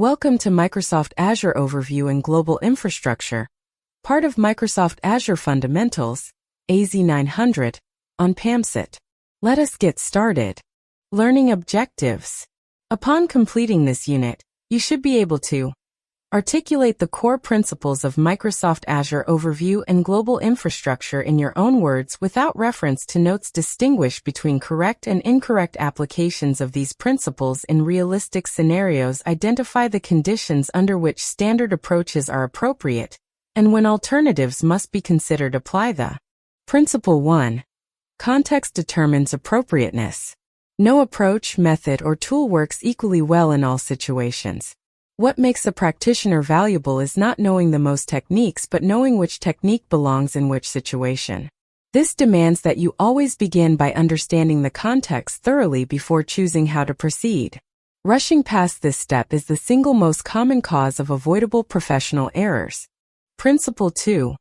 Welcome to Microsoft Azure Overview and Global Infrastructure, part of Microsoft Azure Fundamentals, AZ-900, on PAMCET. Let us get started. Learning objectives. Upon completing this unit, you should be able to articulate the core principles of Microsoft Azure Overview and Global Infrastructure in your own words without reference to notes. Distinguish between correct and incorrect applications of these principles in realistic scenarios. Identify the conditions under which standard approaches are appropriate, and when alternatives must be considered. Apply the Principle 1. Context determines appropriateness. No approach, method, or tool works equally well in all situations. What makes a practitioner valuable is not knowing the most techniques but knowing which technique belongs in which situation. This demands that you always begin by understanding the context thoroughly before choosing how to proceed. Rushing past this step is the single most common cause of avoidable professional errors. Principle 2.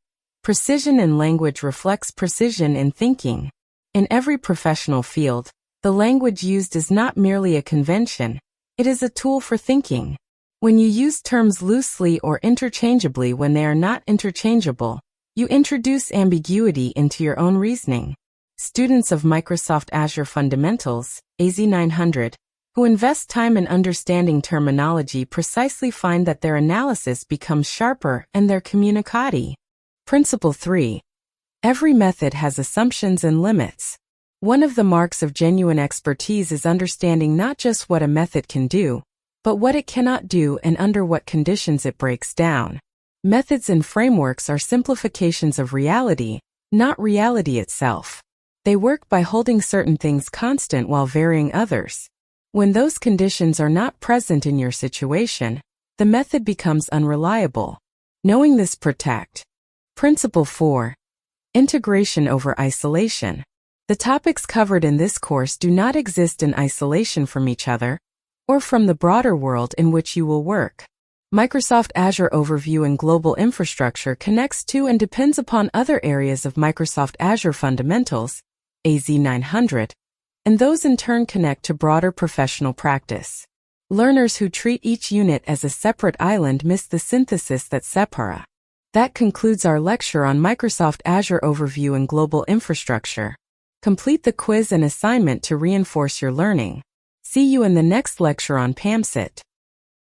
Precision in language reflects precision in thinking. In every professional field, the language used is not merely a convention, it is a tool for thinking. When you use terms loosely or interchangeably when they are not interchangeable, you introduce ambiguity into your own reasoning. Students of Microsoft Azure Fundamentals, AZ-900, who invest time in understanding terminology precisely find that their analysis becomes sharper and their communicati. Principle 3. Every method has assumptions and limits. One of the marks of genuine expertise is understanding not just what a method can do, but what it cannot do and under what conditions it breaks down. Methods and frameworks are simplifications of reality, not reality itself. They work by holding certain things constant while varying others. When those conditions are not present in your situation, the method becomes unreliable. Knowing this protect. Principle 4. Integration over isolation. The topics covered in this course do not exist in isolation from each other, or from the broader world in which you will work. Microsoft Azure Overview and Global Infrastructure connects to and depends upon other areas of Microsoft Azure Fundamentals, AZ-900, and those in turn connect to broader professional practice. Learners who treat each unit as a separate island miss the synthesis that separa. That concludes our lecture on Microsoft Azure Overview and Global Infrastructure. Complete the quiz and assignment to reinforce your learning. See you in the next lecture on PAMCET.